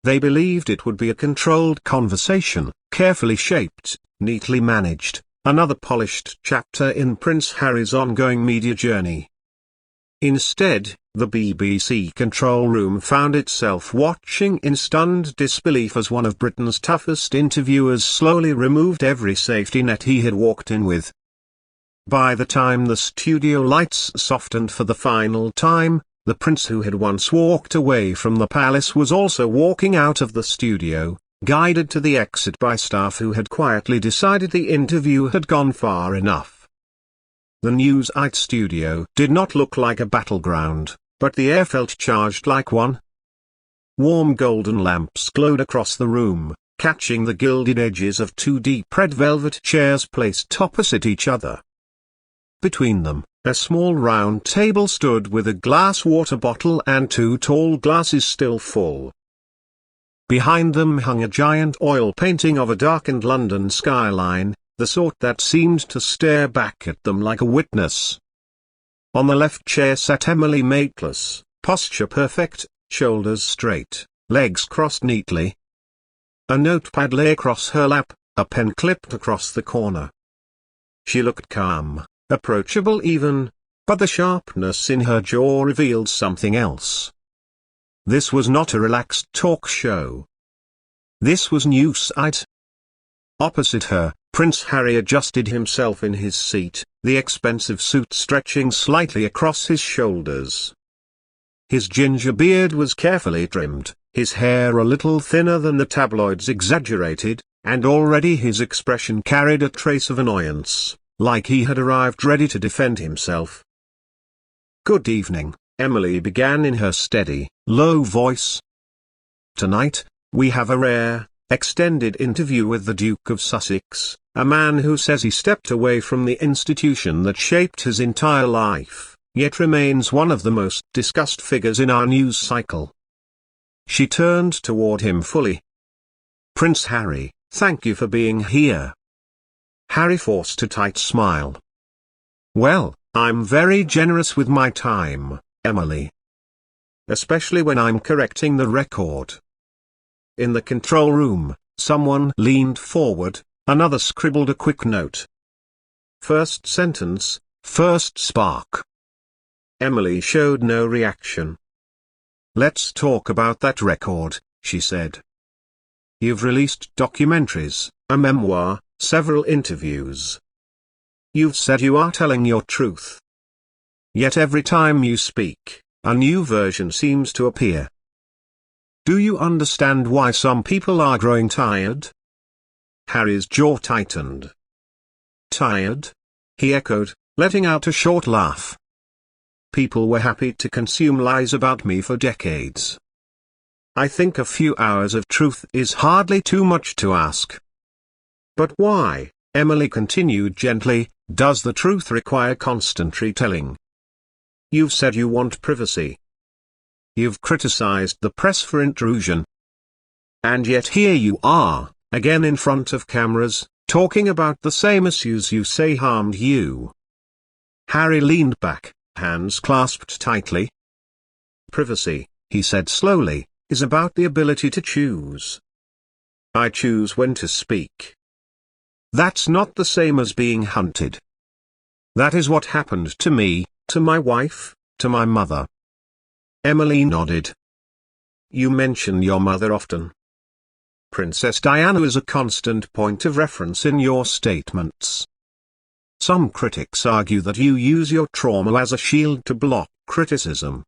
They believed it would be a controlled conversation, carefully shaped, neatly managed, another polished chapter in Prince Harry's ongoing media journey. Instead, the BBC control room found itself watching in stunned disbelief as one of Britain's toughest interviewers slowly removed every safety net he had walked in with. By the time the studio lights softened for the final time, the prince who had once walked away from the palace was also walking out of the studio, guided to the exit by staff who had quietly decided the interview had gone far enough. The Newsnight studio did not look like a battleground, but the air felt charged like one. Warm golden lamps glowed across the room, catching the gilded edges of two deep red velvet chairs placed opposite each other. Between them, a small round table stood with a glass water bottle and two tall glasses still full. Behind them hung a giant oil painting of a darkened London skyline, the sort that seemed to stare back at them like a witness. On the left chair sat Emily Maitlis, posture perfect, shoulders straight, legs crossed neatly. A notepad lay across her lap, a pen clipped across the corner. She looked calm, approachable even, but the sharpness in her jaw revealed something else. This was not a relaxed talk show. This was Newsnight. Opposite her, Prince Harry adjusted himself in his seat, the expensive suit stretching slightly across his shoulders. His ginger beard was carefully trimmed, his hair a little thinner than the tabloids exaggerated, and already his expression carried a trace of annoyance, like he had arrived ready to defend himself. "Good evening," Emily began in her steady, low voice. "Tonight, we have a rare, extended interview with the Duke of Sussex, a man who says he stepped away from the institution that shaped his entire life, yet remains one of the most discussed figures in our news cycle." She turned toward him fully. "Prince Harry, thank you for being here." Harry forced a tight smile. "Well, I'm very generous with my time, Emily. Especially when I'm correcting the record." In the control room, someone leaned forward, another scribbled a quick note. "First sentence, first spark." Emily showed no reaction. "Let's talk about that record," she said. "You've released documentaries, a memoir, several interviews. You've said you are telling your truth. Yet every time you speak, a new version seems to appear. Do you understand why some people are growing tired?" Harry's jaw tightened. "Tired?" he echoed, letting out a short laugh. "People were happy to consume lies about me for decades. I think a few hours of truth is hardly too much to ask." "But why," Emily continued gently, "does the truth require constant retelling? You've said you want privacy. You've criticized the press for intrusion. And yet here you are, again in front of cameras, talking about the same issues you say harmed you." Harry leaned back, hands clasped tightly. "Privacy," he said slowly, "is about the ability to choose. I choose when to speak. That's not the same as being hunted. That is what happened to me, to my wife, to my mother." Emily nodded. "You mention your mother often. Princess Diana is a constant point of reference in your statements. Some critics argue that you use your trauma as a shield to block criticism.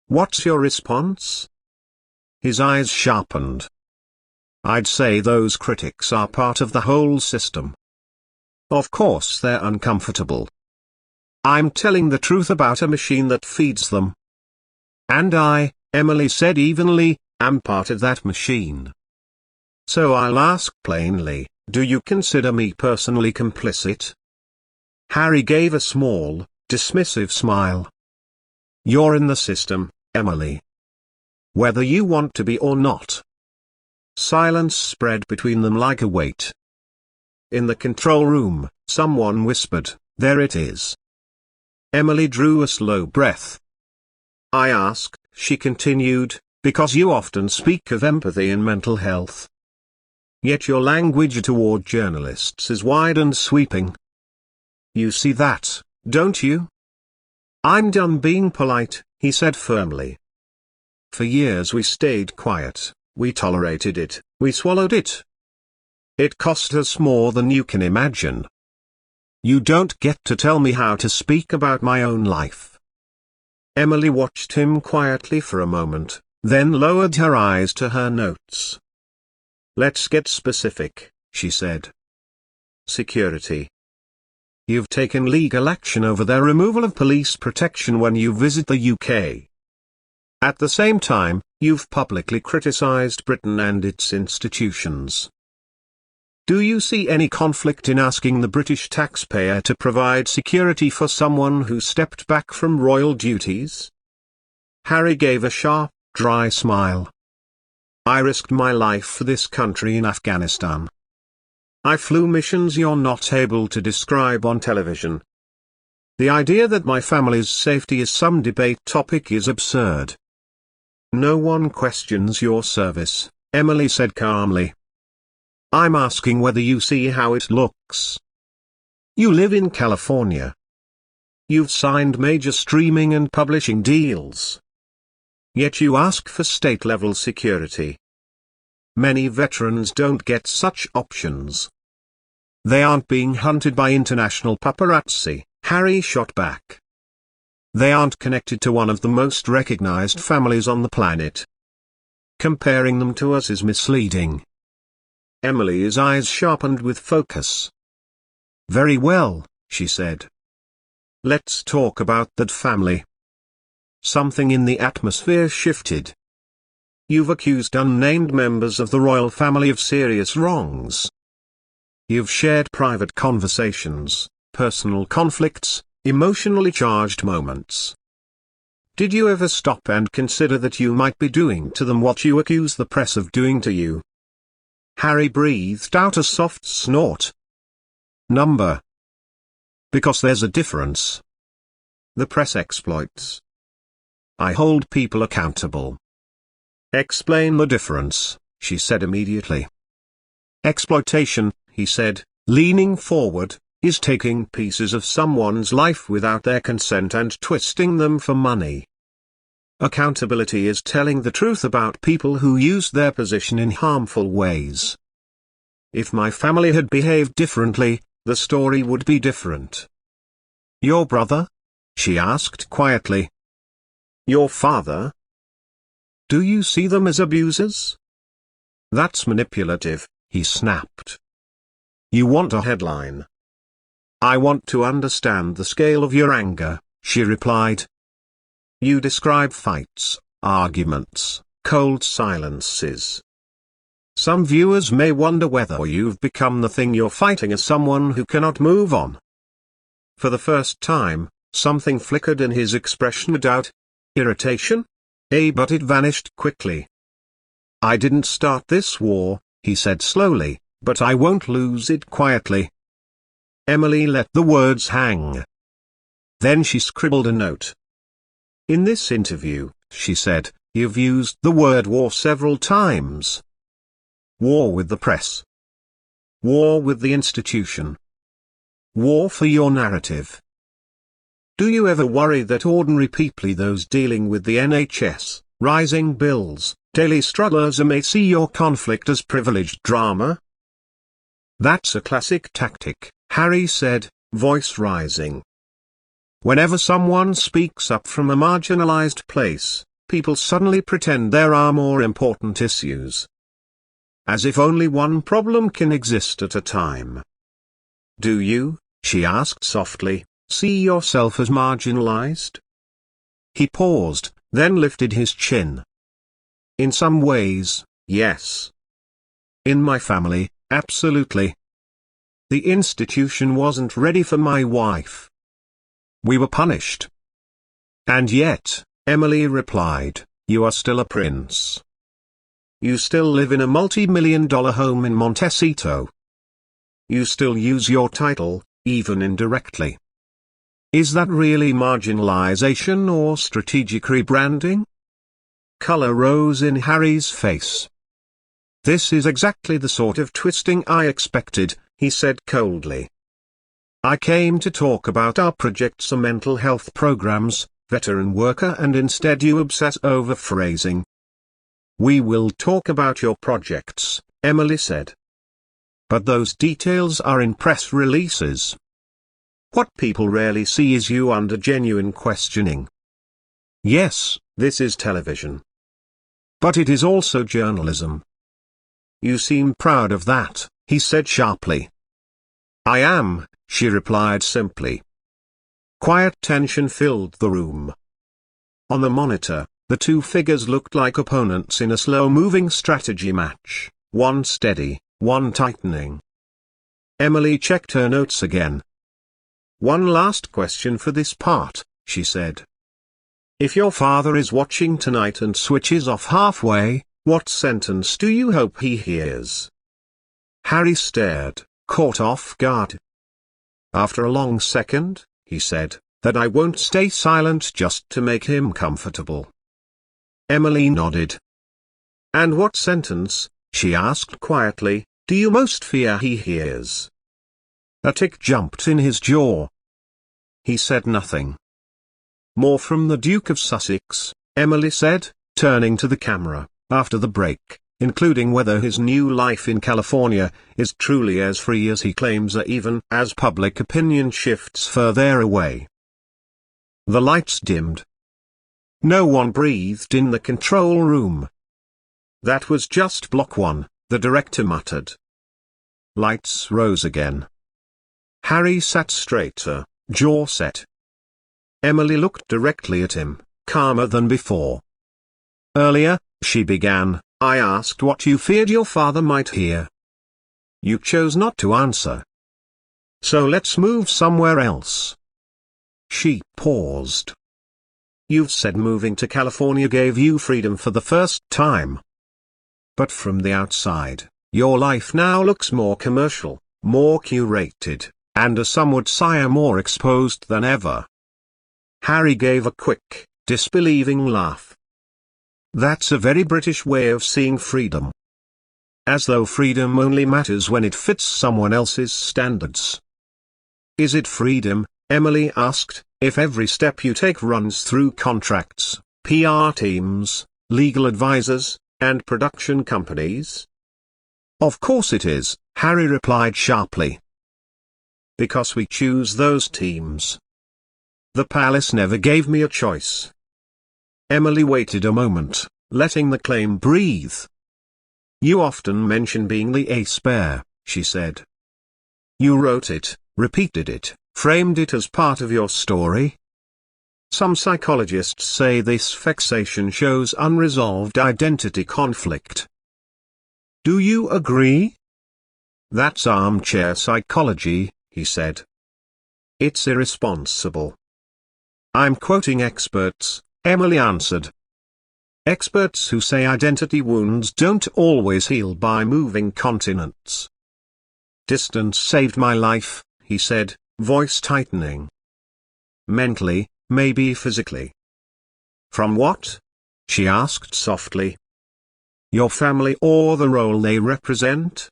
What's your response?" His eyes sharpened. "I'd say those critics are part of the whole system. Of course they're uncomfortable. I'm telling the truth about a machine that feeds them. And I," Emily said evenly, "am part of that machine. So I'll ask plainly, do you consider me personally complicit?" Harry gave a small, dismissive smile. "You're in the system, Emily. Whether you want to be or not." Silence spread between them like a weight. In the control room, someone whispered, "There it is." Emily drew a slow breath. "I ask," she continued, because you often speak of empathy and mental health. Yet your language toward journalists is wide and sweeping. You see that, don't you? I'm done being polite, he said firmly. For years we stayed quiet, we tolerated it, we swallowed it. It cost us more than you can imagine. You don't get to tell me how to speak about my own life. Emily watched him quietly for a moment, then lowered her eyes to her notes. Let's get specific, she said. Security. You've taken legal action over their removal of police protection when you visit the UK. At the same time, you've publicly criticised Britain and its institutions. Do you see any conflict in asking the British taxpayer to provide security for someone who stepped back from royal duties? Harry gave a sharp, dry smile. I risked my life for this country in Afghanistan. I flew missions you're not able to describe on television. The idea that my family's safety is some debate topic is absurd. No one questions your service, Emily said calmly. I'm asking whether you see how it looks. You live in California. You've signed major streaming and publishing deals. Yet you ask for state-level security. Many veterans don't get such options. They aren't being hunted by international paparazzi, Harry shot back. They aren't connected to one of the most recognized families on the planet. Comparing them to us is misleading. Emily's eyes sharpened with focus. Very well, she said. Let's talk about that family. Something in the atmosphere shifted. You've accused unnamed members of the royal family of serious wrongs. You've shared private conversations, personal conflicts, emotionally charged moments. Did you ever stop and consider that you might be doing to them what you accuse the press of doing to you? Harry breathed out a soft snort. Number. Because there's a difference. The press exploits. I hold people accountable. Explain the difference, she said immediately. Exploitation, he said, leaning forward, is taking pieces of someone's life without their consent and twisting them for money. Accountability is telling the truth about people who use their position in harmful ways. If my family had behaved differently, the story would be different. Your brother? She asked quietly. Your father? Do you see them as abusers? That's manipulative, he snapped. You want a headline. I want to understand the scale of your anger, she replied. You describe fights, arguments, cold silences. Some viewers may wonder whether you've become the thing you're fighting as someone who cannot move on. For the first time, something flickered in his expression, doubt, irritation? But it vanished quickly. I didn't start this war, he said slowly, but I won't lose it quietly. Emily let the words hang. Then she scribbled a note. In this interview, she said, you've used the word war several times. War with the press. War with the institution. War for your narrative. Do you ever worry that ordinary people, those dealing with the NHS, rising bills, daily strugglers, may see your conflict as privileged drama? That's a classic tactic, Harry said, voice rising. Whenever someone speaks up from a marginalized place, people suddenly pretend there are more important issues. As if only one problem can exist at a time. Do you, she asked softly, see yourself as marginalized? He paused, then lifted his chin. In some ways, yes. In my family, absolutely. The institution wasn't ready for my wife. We were punished. And yet, Emily replied, you are still a prince. You still live in a multi-million-dollar home in Montecito. You still use your title, even indirectly. Is that really marginalization or strategic rebranding? color rose in Harry's face. "This is exactly the sort of twisting I expected," he said coldly. "I came to talk about our projects or mental health programs, veteran worker, and instead you obsess over phrasing." "We will talk about your projects," Emily said. "But those details are in press releases. What people rarely see is you under genuine questioning." "Yes, this is television. But it is also journalism." "You seem proud of that," he said sharply. "I am," she replied simply. Quiet tension filled the room. On the monitor, the two figures looked like opponents in a slow-moving strategy match, one steady, one tightening. Emily checked her notes again. "One last question for this part," she said. "If your father is watching tonight and switches off halfway, what sentence do you hope he hears?" Harry stared, caught off guard. "After a long second," he said, "that I won't stay silent just to make him comfortable." Emily nodded. "And what sentence," she asked quietly, "do you most fear he hears?" A tick jumped in his jaw. He said nothing. "More from the Duke of Sussex," Emily said, turning to the camera, "after the break, including whether his new life in California is truly as free as he claims, or even as public opinion shifts further away." The lights dimmed. No one breathed in the control room. "That was just block one," the director muttered. Lights rose again. Harry sat straighter, jaw set. Emily looked directly at him, calmer than before. "Earlier," she began, "I asked what you feared your father might hear. You chose not to answer. So let's move somewhere else." She paused. "You've said moving to California gave you freedom for the first time. But from the outside, your life now looks more commercial, more curated, and as some would say more exposed than ever." Harry gave a quick, disbelieving laugh. "That's a very British way of seeing freedom. As though freedom only matters when it fits someone else's standards." "Is it freedom," Emily asked, "if every step you take runs through contracts, PR teams, legal advisors, and production companies?" "Of course it is," Harry replied sharply. "Because we choose those teams. The palace never gave me a choice." Emily waited a moment, letting the claim breathe. "You often mention being the ace bear," she said. "You wrote it, repeated it, framed it as part of your story. Some psychologists say this fixation shows unresolved identity conflict. Do you agree?" "That's armchair psychology," he said. "It's irresponsible." "I'm quoting experts," Emily answered. "Experts who say identity wounds don't always heal by moving continents." "Distance saved my life," he said, voice tightening. "Mentally, maybe physically." "From what?" she asked softly. "Your family or the role they represent?"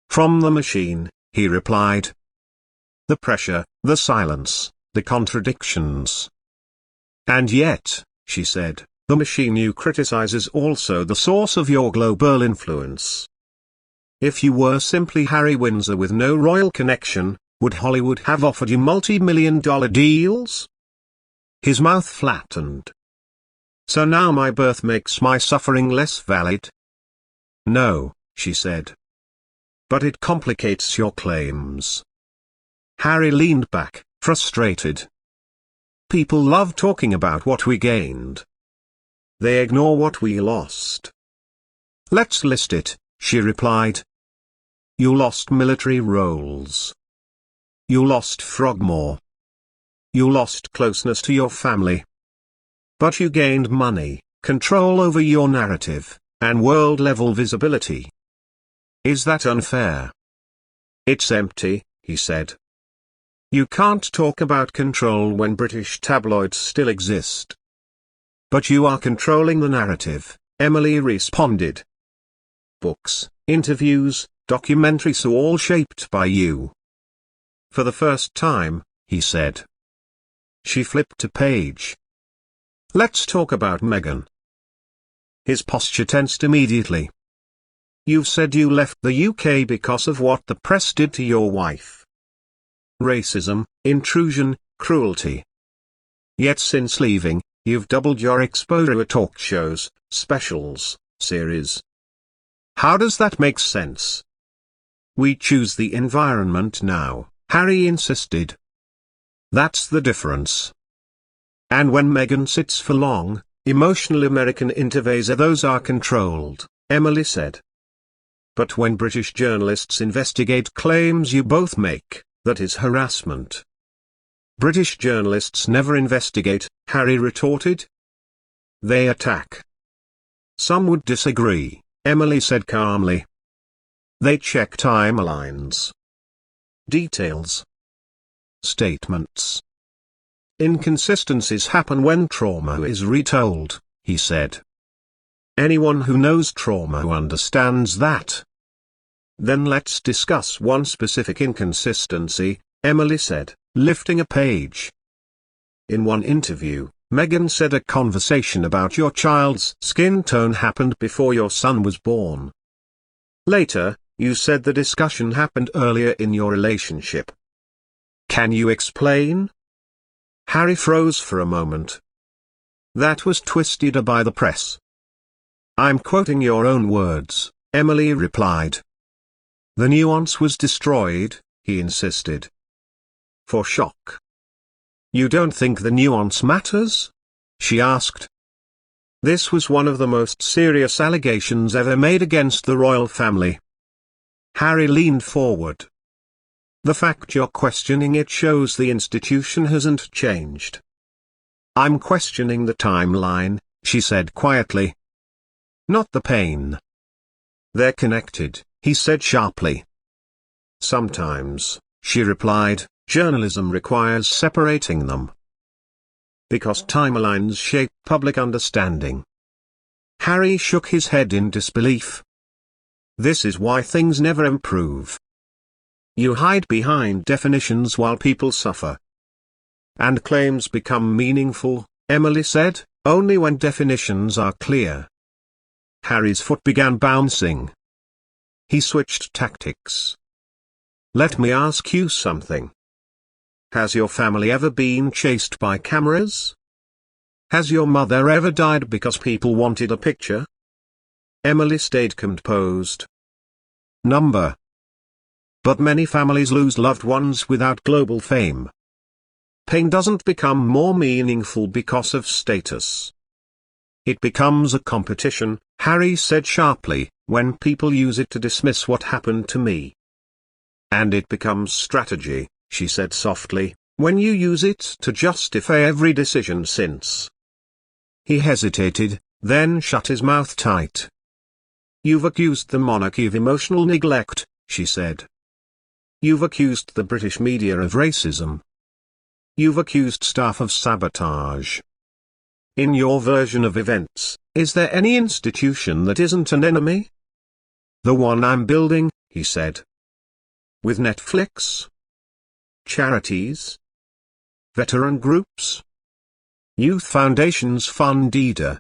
"From the machine," he replied. "The pressure, the silence, the contradictions." "And yet," she said, "the machine you criticize is also the source of your global influence. If you were simply Harry Windsor with no royal connection, would Hollywood have offered you multi-million-dollar deals?" His mouth flattened. "So now my birth makes my suffering less valid?" "No," she said. "But it complicates your claims." Harry leaned back, frustrated. "People love talking about what we gained. They ignore what we lost." "Let's list it," she replied. "You lost military roles. You lost Frogmore. You lost closeness to your family. But you gained money, control over your narrative, and world-level visibility. Is that unfair?" "It's empty," he said. "You can't talk about control when British tabloids still exist." But you are controlling the narrative, Emily responded. Books, interviews, documentaries are all shaped by you. For the first time, he said. She flipped a page. Let's talk about Meghan. His posture tensed immediately. You've said you left the UK because of what the press did to your wife. Racism, intrusion, cruelty. Yet since leaving, you've doubled your exposure at talk shows, specials, series. How does that make sense? We choose the environment now, Harry insisted. That's the difference. And when Meghan sits for long, emotional American interviews those are controlled, Emily said. But when British journalists investigate claims you both make, that is harassment. British journalists never investigate, Harry retorted. They attack. Some would disagree, Emily said calmly. They check timelines. Details. Statements. Inconsistencies happen when trauma is retold, he said. Anyone who knows trauma understands that. Then let's discuss one specific inconsistency, Emily said, lifting a page. In one interview, Meghan said a conversation about your child's skin tone happened before your son was born. Later, you said the discussion happened earlier in your relationship. Can you explain? Harry froze for a moment. That was twisted by the press. I'm quoting your own words, Emily replied. The nuance was destroyed, he insisted. For shock. You don't think the nuance matters? She asked. This was one of the most serious allegations ever made against the royal family. Harry leaned forward. The fact you're questioning it shows the institution hasn't changed. I'm questioning the timeline, she said quietly. Not the pain. They're connected, he said sharply. Sometimes, she replied, journalism requires separating them. Because timelines shape public understanding. Harry shook his head in disbelief. This is why things never improve. You hide behind definitions while people suffer. And claims become meaningful, Emily said, only when definitions are clear. Harry's foot began bouncing. He switched tactics. Let me ask you something. Has your family ever been chased by cameras? Has your mother ever died because people wanted a picture? Emily stayed composed. Number. But many families lose loved ones without global fame. Pain doesn't become more meaningful because of status. It becomes a competition, Harry said sharply, when people use it to dismiss what happened to me. And it becomes strategy, she said softly, when you use it to justify every decision since. He hesitated, then shut his mouth tight. You've accused the monarchy of emotional neglect, she said. You've accused the British media of racism. You've accused staff of sabotage. In your version of events, is there any institution that isn't an enemy? The one I'm building, he said. With Netflix? Charities? Veteran groups? Youth foundations fund EDA.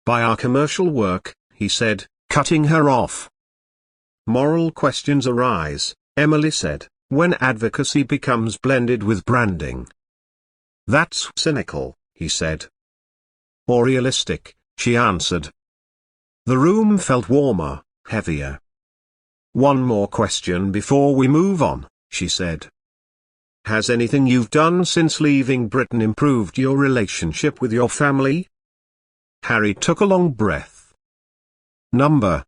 By our commercial work, he said, cutting her off. Moral questions arise, Emily said, when advocacy becomes blended with branding. That's cynical, he said. Or realistic, she answered. The room felt warmer, heavier. One more question before we move on, she said. Has anything you've done since leaving Britain improved your relationship with your family? Harry took a long breath. Number.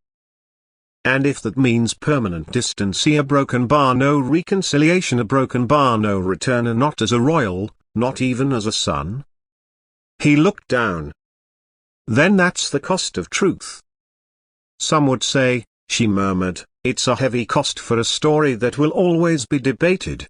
And if that means permanent distance, a broken bar, no reconciliation, a broken bar, no return, and not as a royal, not even as a son? He looked down. Then that's the cost of truth. Some would say, she murmured, it's a heavy cost for a story that will always be debated.